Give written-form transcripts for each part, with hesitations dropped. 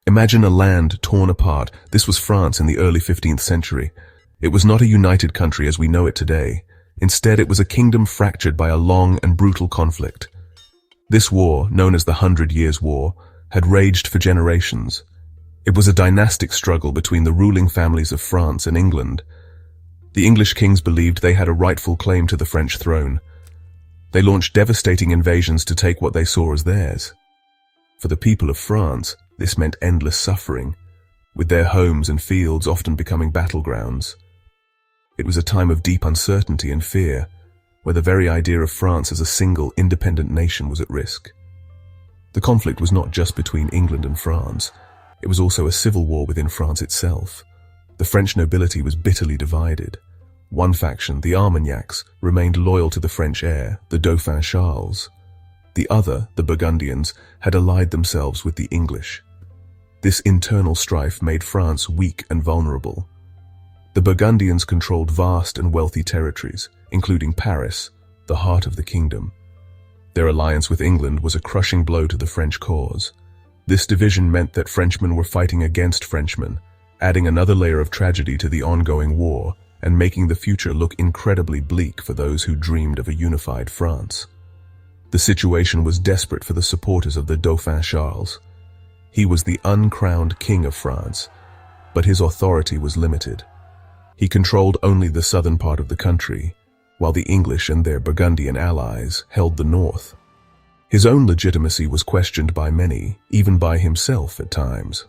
Imagine a land torn apart. This was France in the early 15th century. It was not a united country as we know it today. Instead, it was a kingdom fractured by a long and brutal conflict. This war, known as the 100 Years' War, had raged for generations. It was a dynastic struggle between the ruling families of France and England. The English kings believed they had a rightful claim to the French throne. They launched devastating invasions to take what they saw as theirs. For the people of France, this meant endless suffering, with their homes and fields often becoming battlegrounds. It was a time of deep uncertainty and fear, where the very idea of France as a single, independent nation was at risk. The conflict was not just between England and France. It was also a civil war within France itself. The French nobility was bitterly divided. One faction, the Armagnacs, remained loyal to the French heir, the Dauphin Charles. The other, the Burgundians, had allied themselves with the English. This internal strife made France weak and vulnerable. The Burgundians controlled vast and wealthy territories, including Paris, the heart of the kingdom. Their alliance with England was a crushing blow to the French cause. This division meant that Frenchmen were fighting against Frenchmen, adding another layer of tragedy to the ongoing war and making the future look incredibly bleak for those who dreamed of a unified France. The situation was desperate for the supporters of the Dauphin Charles. He was the uncrowned king of France, but his authority was limited. He controlled only the southern part of the country, while the English and their Burgundian allies held the north. His own legitimacy was questioned by many, even by himself at times.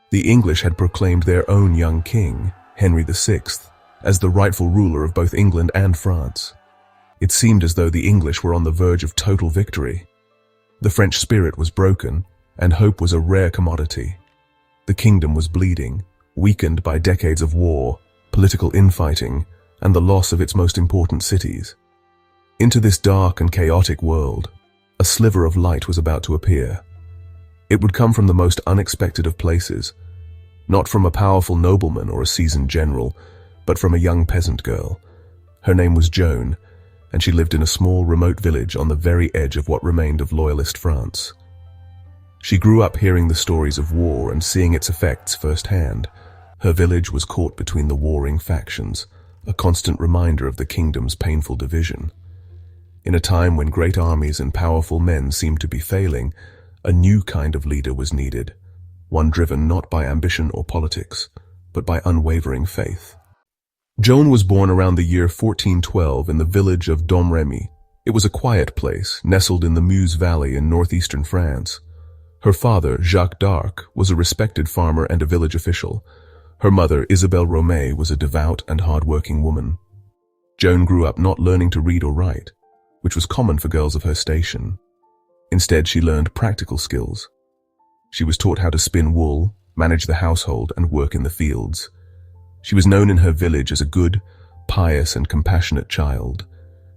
The English had proclaimed their own young king, Henry VI, as the rightful ruler of both England and France. It seemed as though the English were on the verge of total victory. The French spirit was broken, and hope was a rare commodity. The kingdom was bleeding, weakened by decades of war, political infighting, and the loss of its most important cities. Into this dark and chaotic world, a sliver of light was about to appear. It would come from the most unexpected of places, not from a powerful nobleman or a seasoned general, but from a young peasant girl. Her name was Joan, and she lived in a small, remote village on the very edge of what remained of loyalist France. She grew up hearing the stories of war and seeing its effects firsthand. Her village was caught between the warring factions, a constant reminder of the kingdom's painful division. In a time when great armies and powerful men seemed to be failing, a new kind of leader was needed, one driven not by ambition or politics, but by unwavering faith. Joan was born around the year 1412 in the village of Domremy. It was a quiet place, nestled in the Meuse Valley in northeastern France. Her father, Jacques d'Arc, was a respected farmer and a village official. Her mother, Isabelle Romay, was a devout and hard-working woman. Joan grew up not learning to read or write, which was common for girls of her station. Instead, she learned practical skills. She was taught how to spin wool, manage the household, and work in the fields. She was known in her village as a good, pious, and compassionate child.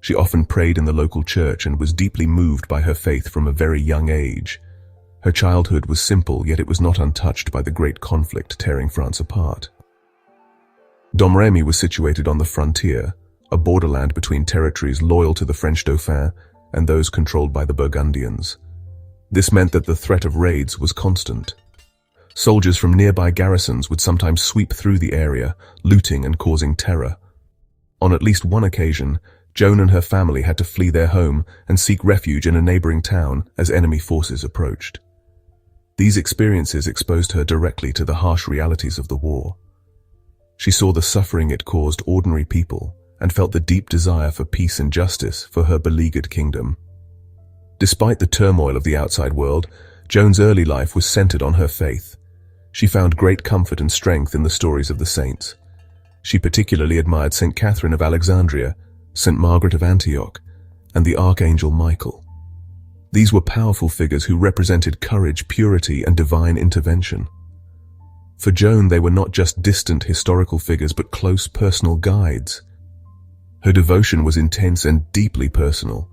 She often prayed in the local church and was deeply moved by her faith from a very young age. Her childhood was simple, yet it was not untouched by the great conflict tearing France apart. Domremy was situated on the frontier, a borderland between territories loyal to the French Dauphin and those controlled by the Burgundians. This meant that the threat of raids was constant. Soldiers from nearby garrisons would sometimes sweep through the area, looting and causing terror. On at least one occasion, Joan and her family had to flee their home and seek refuge in a neighboring town as enemy forces approached. These experiences exposed her directly to the harsh realities of the war. She saw the suffering it caused ordinary people and felt the deep desire for peace and justice for her beleaguered kingdom. Despite the turmoil of the outside world, Joan's early life was centered on her faith. She found great comfort and strength in the stories of the saints. She particularly admired St. Catherine of Alexandria, St. Margaret of Antioch, and the Archangel Michael. These were powerful figures who represented courage, purity, and divine intervention. For Joan, they were not just distant historical figures, but close personal guides. Her devotion was intense and deeply personal.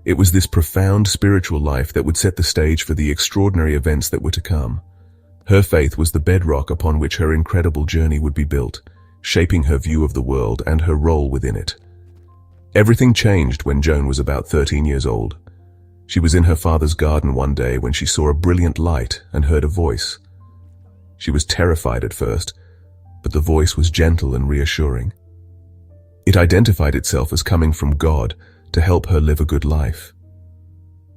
It was this profound spiritual life that would set the stage for the extraordinary events that were to come. Her faith was the bedrock upon which her incredible journey would be built, shaping her view of the world and her role within it. Everything changed when Joan was about 13 years old. She was in her father's garden one day when she saw a brilliant light and heard a voice. She was terrified at first, but the voice was gentle and reassuring. It identified itself as coming from God to help her live a good life.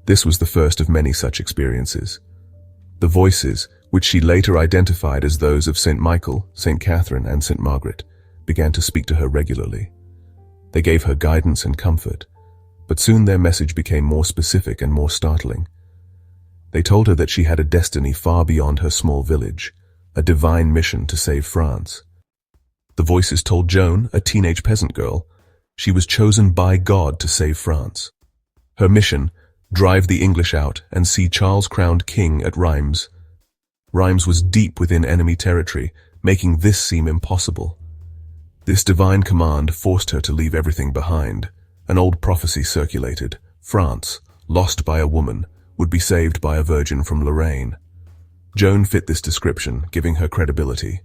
This was the first of many such experiences. The voices, which she later identified as those of St. Michael, St. Catherine, and St. Margaret, began to speak to her regularly. They gave her guidance and comfort, but soon their message became more specific and more startling. They told her that she had a destiny far beyond her small village, a divine mission to save France. The voices told Joan, a teenage peasant girl, she was chosen by God to save France. Her mission, drive the English out and see Charles crowned king at Reims. Reims was deep within enemy territory, making this seem impossible. This divine command forced her to leave everything behind. An old prophecy circulated. France, lost by a woman, would be saved by a virgin from Lorraine. Joan fit this description, giving her credibility.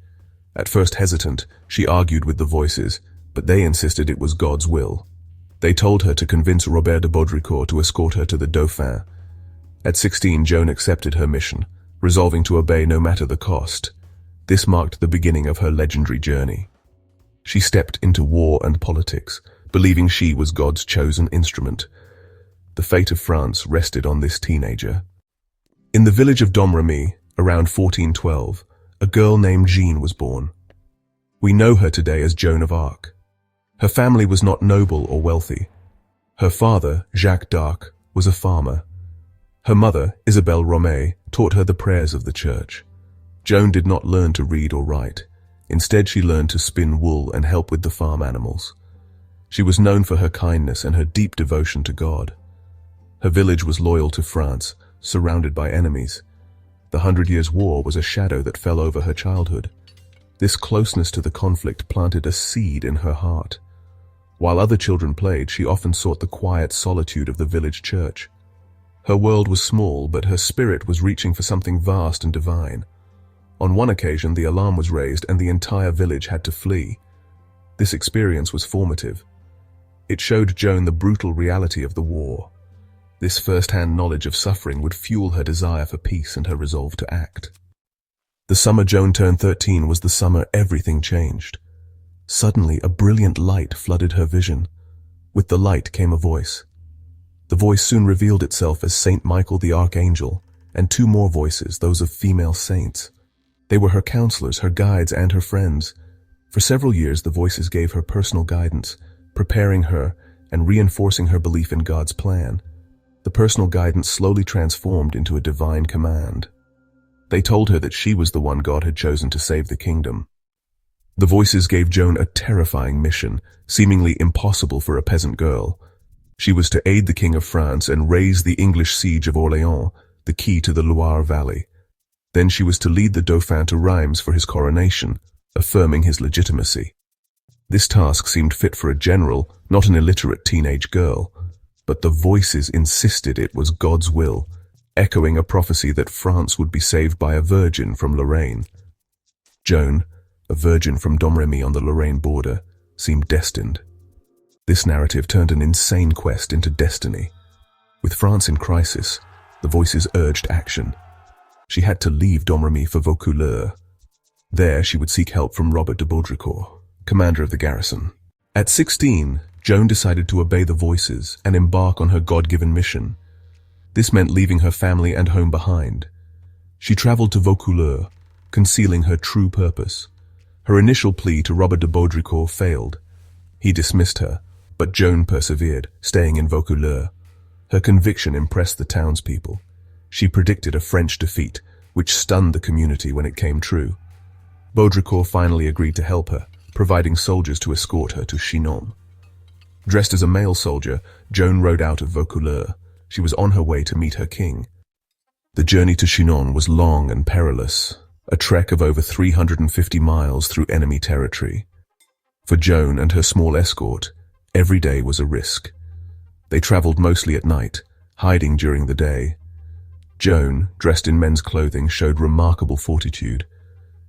At first hesitant, she argued with the voices, but they insisted it was God's will. They told her to convince Robert de Baudricourt to escort her to the Dauphin. At 16, Joan accepted her mission, resolving to obey no matter the cost. This marked the beginning of her legendary journey. She stepped into war and politics, believing she was God's chosen instrument. The fate of France rested on this teenager. In the village of Domremy, around 1412, a girl named Jeanne was born. We know her today as Joan of Arc. Her family was not noble or wealthy. Her father, Jacques d'Arc, was a farmer. Her mother, Isabelle Romay, taught her the prayers of the church. Joan did not learn to read or write. Instead, she learned to spin wool and help with the farm animals. She was known for her kindness and her deep devotion to God. Her village was loyal to France, surrounded by enemies. The 100 Years' War was a shadow that fell over her childhood. This closeness to the conflict planted a seed in her heart. While other children played, she often sought the quiet solitude of the village church. Her world was small, but her spirit was reaching for something vast and divine. On one occasion, the alarm was raised and the entire village had to flee. This experience was formative. It showed Joan the brutal reality of the war. This first-hand knowledge of suffering would fuel her desire for peace and her resolve to act. The summer Joan turned 13 was the summer everything changed. Suddenly, a brilliant light flooded her vision. With the light came a voice. The voice soon revealed itself as Saint Michael the Archangel, and two more voices, those of female saints. They were her counselors, her guides, and her friends. For several years, the voices gave her personal guidance, preparing her and reinforcing her belief in God's plan. The personal guidance slowly transformed into a divine command. They told her that she was the one God had chosen to save the kingdom. The voices gave Joan a terrifying mission, seemingly impossible for a peasant girl. She was to aid the King of France and raise the English siege of Orléans, the key to the Loire Valley. Then she was to lead the Dauphin to Reims for his coronation, affirming his legitimacy. This task seemed fit for a general, not an illiterate teenage girl. But the voices insisted it was God's will, echoing a prophecy that France would be saved by a virgin from Lorraine. Joan, a virgin from Domremy on the Lorraine border, seemed destined. This narrative turned an insane quest into destiny. With France in crisis, the voices urged action. She had to leave Domremy for Vaucouleurs. There she would seek help from Robert de Baudricourt, commander of the garrison. At 16, Joan decided to obey the voices and embark on her God-given mission. This meant leaving her family and home behind. She traveled to Vaucouleurs, concealing her true purpose. Her initial plea to Robert de Baudricourt failed. He dismissed her, but Joan persevered, staying in Vaucouleurs. Her conviction impressed the townspeople. She predicted a French defeat, which stunned the community when it came true. Baudricourt finally agreed to help her, providing soldiers to escort her to Chinon. Dressed as a male soldier, Joan rode out of Vaucouleurs. She was on her way to meet her king. The journey to Chinon was long and perilous, a trek of over 350 miles through enemy territory. For Joan and her small escort, every day was a risk. They traveled mostly at night, hiding during the day. Joan, dressed in men's clothing, showed remarkable fortitude.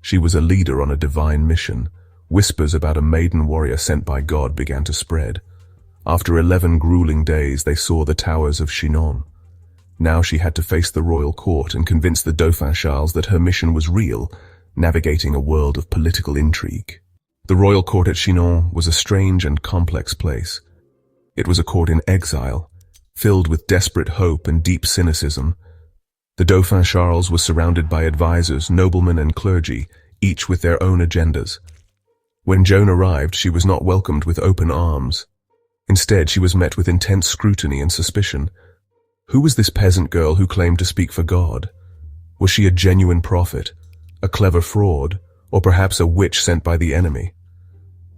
She was a leader on a divine mission. Whispers about a maiden warrior sent by God began to spread. After 11 grueling days, they saw the towers of Chinon. Now she had to face the royal court and convince the Dauphin Charles that her mission was real, navigating a world of political intrigue. The royal court at Chinon was a strange and complex place. It was a court in exile, filled with desperate hope and deep cynicism. The Dauphin Charles was surrounded by advisors, noblemen and clergy, each with their own agendas. When Joan arrived, she was not welcomed with open arms. Instead, she was met with intense scrutiny and suspicion. Who was this peasant girl who claimed to speak for God? Was she a genuine prophet, a clever fraud, or perhaps a witch sent by the enemy?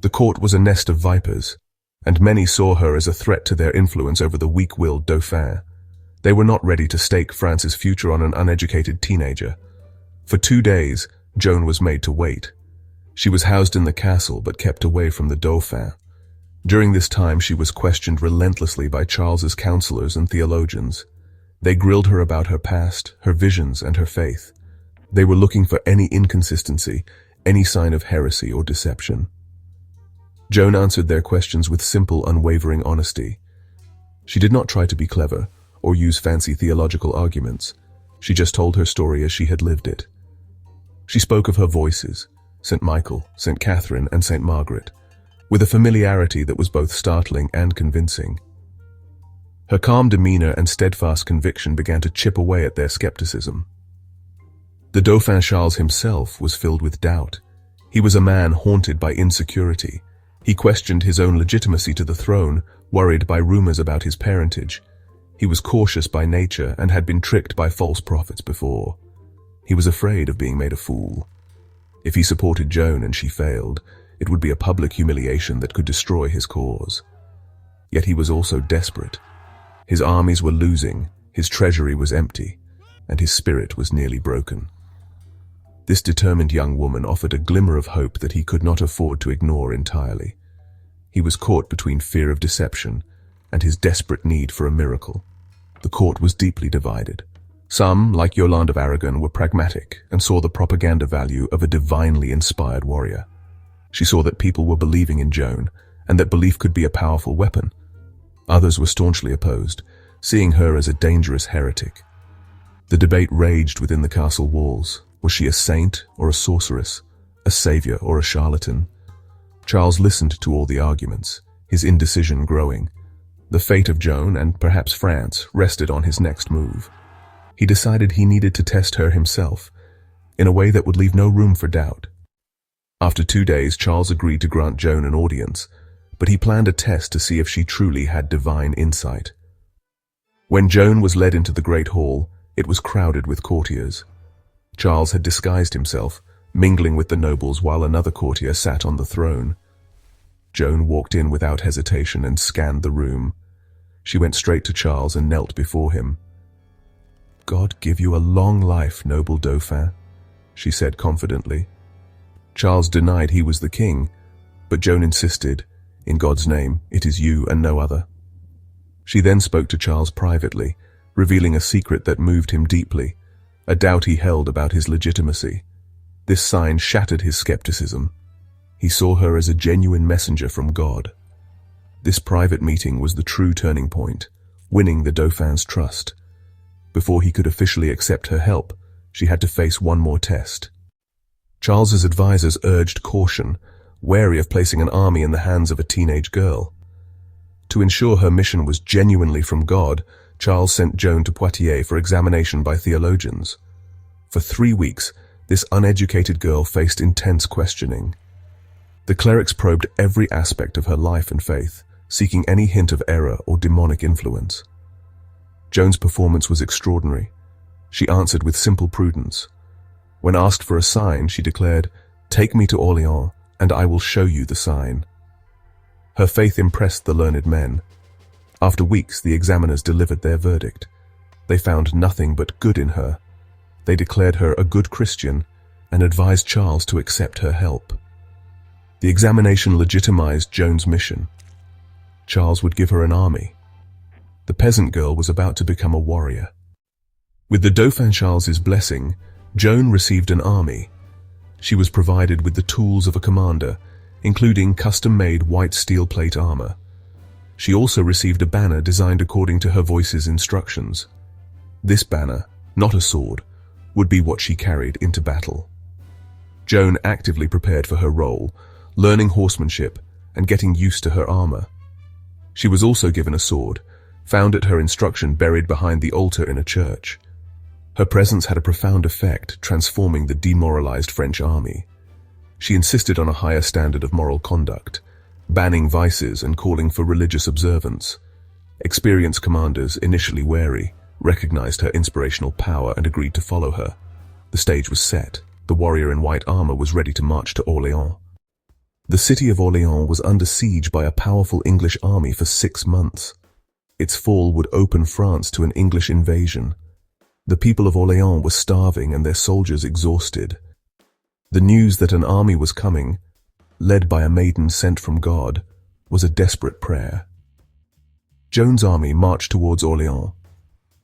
The court was a nest of vipers, and many saw her as a threat to their influence over the weak-willed Dauphin. They were not ready to stake France's future on an uneducated teenager. For 2 days, Joan was made to wait. She was housed in the castle but kept away from the Dauphin. During this time, she was questioned relentlessly by Charles's counselors and theologians. They grilled her about her past, her visions, and her faith. They were looking for any inconsistency, any sign of heresy or deception. Joan answered their questions with simple, unwavering honesty. She did not try to be clever or use fancy theological arguments. She just told her story as she had lived it. She spoke of her voices, St. Michael, St. Catherine, and St. Margaret, with a familiarity that was both startling and convincing. Her calm demeanor and steadfast conviction began to chip away at their skepticism. The Dauphin Charles himself was filled with doubt. He was a man haunted by insecurity. He questioned his own legitimacy to the throne, worried by rumors about his parentage. He was cautious by nature and had been tricked by false prophets before. He was afraid of being made a fool. If he supported Joan and she failed, it would be a public humiliation that could destroy his cause. Yet he was also desperate. His armies were losing, his treasury was empty, and his spirit was nearly broken. This determined young woman offered a glimmer of hope that he could not afford to ignore entirely. He was caught between fear of deception and his desperate need for a miracle. The court was deeply divided. Some, like Yolande of Aragon, were pragmatic and saw the propaganda value of a divinely inspired warrior. She saw that people were believing in Joan, and that belief could be a powerful weapon. Others were staunchly opposed, seeing her as a dangerous heretic. The debate raged within the castle walls. Was she a saint or a sorceress, a savior or a charlatan? Charles listened to all the arguments, his indecision growing. The fate of Joan, and perhaps France, rested on his next move. He decided he needed to test her himself, in a way that would leave no room for doubt. After 2 days, Charles agreed to grant Joan an audience, but he planned a test to see if she truly had divine insight. When Joan was led into the great hall, it was crowded with courtiers. Charles had disguised himself, mingling with the nobles while another courtier sat on the throne. Joan walked in without hesitation and scanned the room. She went straight to Charles and knelt before him. "God give you a long life, noble Dauphin," she said confidently. Charles denied he was the king, but Joan insisted, "In God's name, it is you and no other." She then spoke to Charles privately, revealing a secret that moved him deeply, a doubt he held about his legitimacy. This sign shattered his skepticism. He saw her as a genuine messenger from God. This private meeting was the true turning point, winning the Dauphin's trust. Before he could officially accept her help, she had to face one more test. Charles's advisors urged caution, wary of placing an army in the hands of a teenage girl. To ensure her mission was genuinely from God, Charles sent Joan to Poitiers for examination by theologians. For 3 weeks, this uneducated girl faced intense questioning. The clerics probed every aspect of her life and faith, seeking any hint of error or demonic influence. Joan's performance was extraordinary. She answered with simple prudence. When asked for a sign, she declared, "Take me to Orléans, and I will show you the sign." Her faith impressed the learned men. After weeks, the examiners delivered their verdict. They found nothing but good in her. They declared her a good Christian and advised Charles to accept her help. The examination legitimized Joan's mission. Charles would give her an army. The peasant girl was about to become a warrior. With the Dauphin Charles's blessing, Joan received an army. She was provided with the tools of a commander, including custom-made white steel plate armor. She also received a banner designed according to her voice's instructions. This banner, not a sword, would be what she carried into battle. Joan actively prepared for her role, learning horsemanship and getting used to her armor. She was also given a sword, found at her instruction buried behind the altar in a church. Her presence had a profound effect, transforming the demoralized French army. She insisted on a higher standard of moral conduct, banning vices and calling for religious observance. Experienced commanders, initially wary, recognized her inspirational power and agreed to follow her. The stage was set. The warrior in white armor was ready to march to Orléans. The city of Orléans was under siege by a powerful English army for 6 months. Its fall would open France to an English invasion. The people of Orléans were starving and their soldiers exhausted. The news that an army was coming, led by a maiden sent from God, was a desperate prayer. Joan's army marched towards Orléans.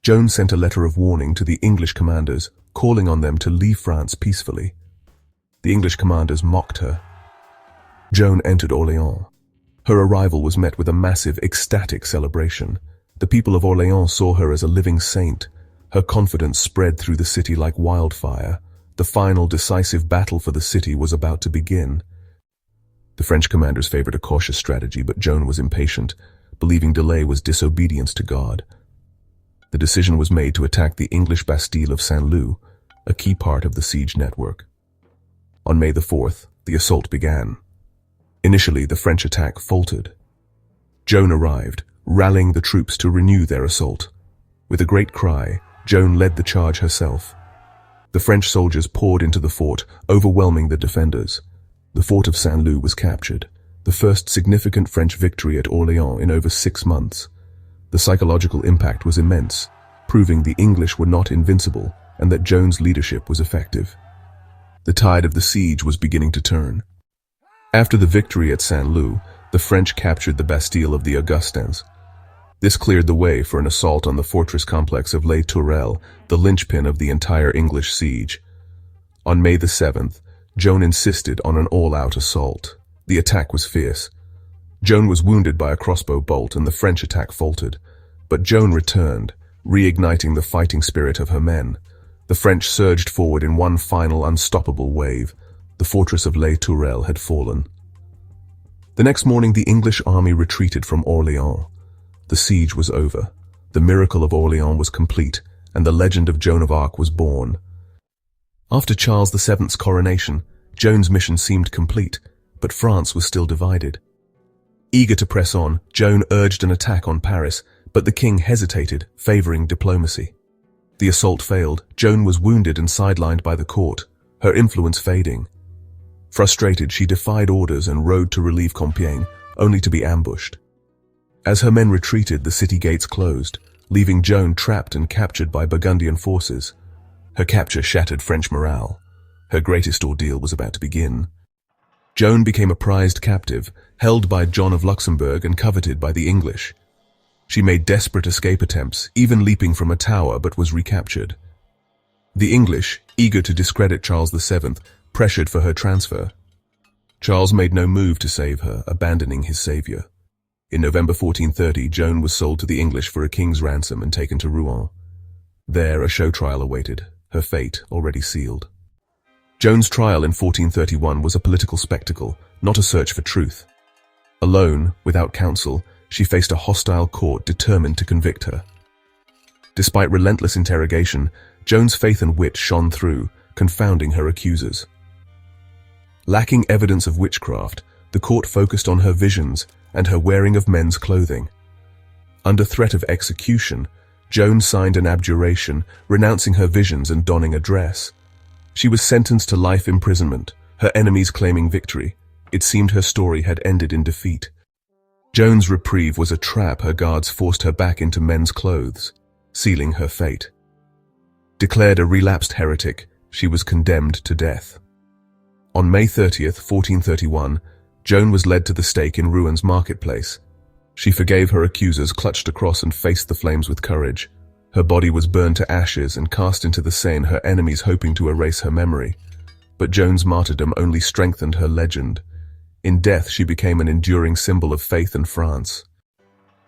Joan sent a letter of warning to the English commanders, calling on them to leave France peacefully. The English commanders mocked her. Joan entered Orléans. Her arrival was met with a massive, ecstatic celebration. The people of Orléans saw her as a living saint. Her confidence spread through the city like wildfire. The final decisive battle for the city was about to begin. The French commanders favored a cautious strategy, but Joan was impatient, believing delay was disobedience to God. The decision was made to attack the English Bastille of Saint-Loup, a key part of the siege network. On May the 4th, the assault began. Initially, the French attack faltered. Joan arrived, rallying the troops to renew their assault. With a great cry, Joan led the charge herself. The French soldiers poured into the fort, overwhelming the defenders. The Fort of Saint-Loup was captured, the first significant French victory at Orléans in over 6 months. The psychological impact was immense, proving the English were not invincible and that Joan's leadership was effective. The tide of the siege was beginning to turn. After the victory at Saint-Loup, the French captured the Bastille of the Augustins. This cleared the way for an assault on the fortress complex of Les Tourelles, the linchpin of the entire English siege. On May the 7th, Joan insisted on an all-out assault. The attack was fierce. Joan was wounded by a crossbow bolt and the French attack faltered. But Joan returned, reigniting the fighting spirit of her men. The French surged forward in one final unstoppable wave. The fortress of Les Tourelles had fallen. The next morning, the English army retreated from Orléans. The siege was over. The miracle of Orléans was complete, and the legend of Joan of Arc was born. After Charles VII's coronation, Joan's mission seemed complete, but France was still divided. Eager to press on, Joan urged an attack on Paris, but the king hesitated, favoring diplomacy. The assault failed. Joan was wounded and sidelined by the court, her influence fading. Frustrated, she defied orders and rode to relieve Compiègne, only to be ambushed. As her men retreated, the city gates closed, leaving Joan trapped and captured by Burgundian forces. Her capture shattered French morale. Her greatest ordeal was about to begin. Joan became a prized captive, held by John of Luxembourg and coveted by the English. She made desperate escape attempts, even leaping from a tower, but was recaptured. The English, eager to discredit Charles VII, pressured for her transfer. Charles made no move to save her, abandoning his savior. In November 1430, Joan was sold to the English for a king's ransom and taken to Rouen. There, a show trial awaited, her fate already sealed. Joan's trial in 1431 was a political spectacle, not a search for truth. Alone, without counsel, she faced a hostile court determined to convict her. Despite relentless interrogation, Joan's faith and wit shone through, confounding her accusers. Lacking evidence of witchcraft, the court focused on her visions and her wearing of men's clothing. Under threat of execution, Joan signed an abjuration, renouncing her visions and donning a dress. She was sentenced to life imprisonment, her enemies claiming victory. It seemed her story had ended in defeat. Joan's reprieve was a trap. Her guards forced her back into men's clothes, sealing her fate. Declared a relapsed heretic, she was condemned to death. On May 30th, 1431, Joan was led to the stake in Rouen marketplace. She forgave her accusers, clutched a cross, and faced the flames with courage. Her body was burned to ashes and cast into the Seine, her enemies hoping to erase her memory. But Joan's martyrdom only strengthened her legend. In death, she became an enduring symbol of faith and France.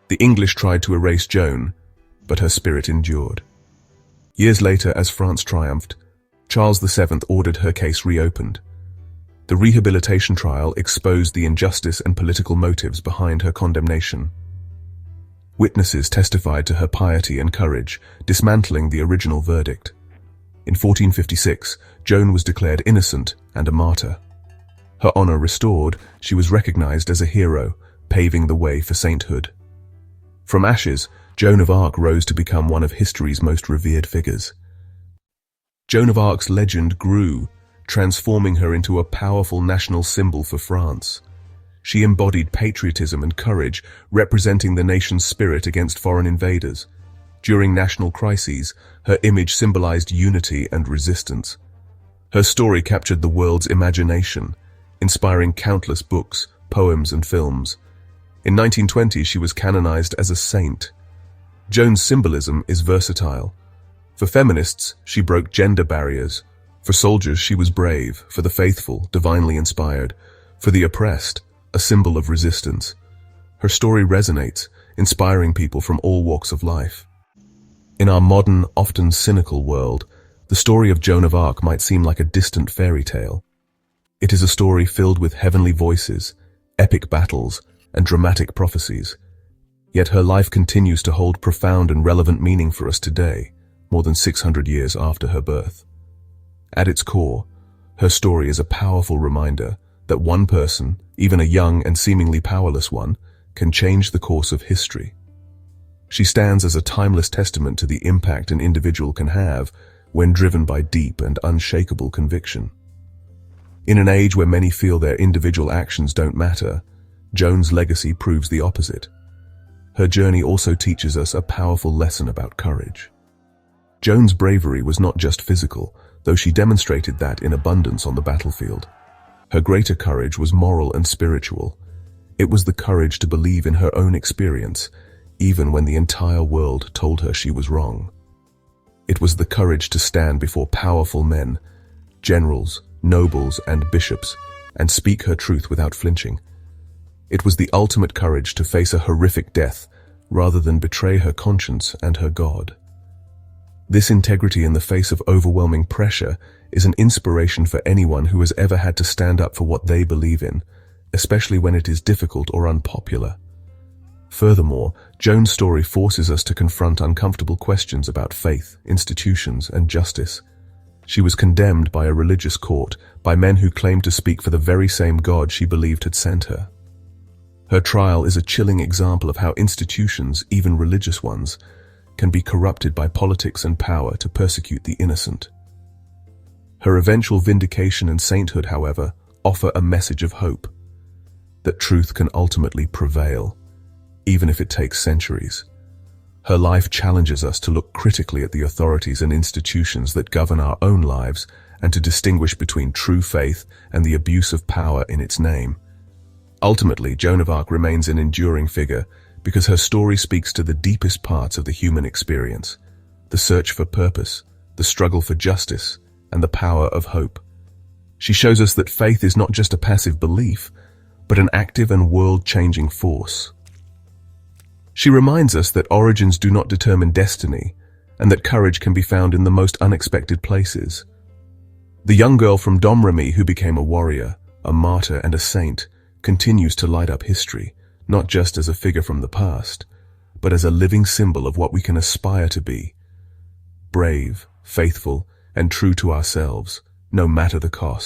The English tried to erase Joan, but her spirit endured. Years later, as France triumphed, Charles VII ordered her case reopened. The rehabilitation trial exposed the injustice and political motives behind her condemnation. Witnesses testified to her piety and courage, dismantling the original verdict. In 1456, Joan was declared innocent and a martyr. Her honor restored, she was recognized as a hero, paving the way for sainthood. From ashes, Joan of Arc rose to become one of history's most revered figures. Joan of Arc's legend grew, transforming her into a powerful national symbol for France. She embodied patriotism and courage, representing the nation's spirit against foreign invaders. During national crises, her image symbolized unity and resistance. Her story captured the world's imagination, inspiring countless books, poems, and films. In 1920, she was canonized as a saint. Joan's symbolism is versatile. For feminists, she broke gender barriers. For soldiers, she was brave. For the faithful, divinely inspired. For the oppressed, a symbol of resistance. Her story resonates, inspiring people from all walks of life. In our modern, often cynical world, the story of Joan of Arc might seem like a distant fairy tale. It is a story filled with heavenly voices, epic battles, and dramatic prophecies. Yet her life continues to hold profound and relevant meaning for us today, more than 600 years after her birth. At its core, her story is a powerful reminder that one person, even a young and seemingly powerless one, can change the course of history. She stands as a timeless testament to the impact an individual can have when driven by deep and unshakable conviction. In an age where many feel their individual actions don't matter, Joan's legacy proves the opposite. Her journey also teaches us a powerful lesson about courage. Joan's bravery was not just physical, though she demonstrated that in abundance on the battlefield. Her greater courage was moral and spiritual. It was the courage to believe in her own experience, even when the entire world told her she was wrong. It was the courage to stand before powerful men, generals, nobles, and bishops, and speak her truth without flinching. It was the ultimate courage to face a horrific death rather than betray her conscience and her God. This integrity in the face of overwhelming pressure is an inspiration for anyone who has ever had to stand up for what they believe in, especially when it is difficult or unpopular. Furthermore, Joan's story forces us to confront uncomfortable questions about faith, institutions, and justice. She was condemned by a religious court, by men who claimed to speak for the very same God she believed had sent her. Her trial is a chilling example of how institutions, even religious ones, can be corrupted by politics and power to persecute the innocent. Her eventual vindication and sainthood, however, offer a message of hope, that truth can ultimately prevail, even if it takes centuries. Her life challenges us to look critically at the authorities and institutions that govern our own lives and to distinguish between true faith and the abuse of power in its name. Ultimately, Joan of Arc remains an enduring figure because her story speaks to the deepest parts of the human experience, the search for purpose, the struggle for justice, and the power of hope. She shows us that faith is not just a passive belief, but an active and world-changing force. She reminds us that origins do not determine destiny, and that courage can be found in the most unexpected places. The young girl from Domremy who became a warrior, a martyr, and a saint continues to light up history, not just as a figure from the past, but as a living symbol of what we can aspire to be. Brave, faithful, and true to ourselves, no matter the cost.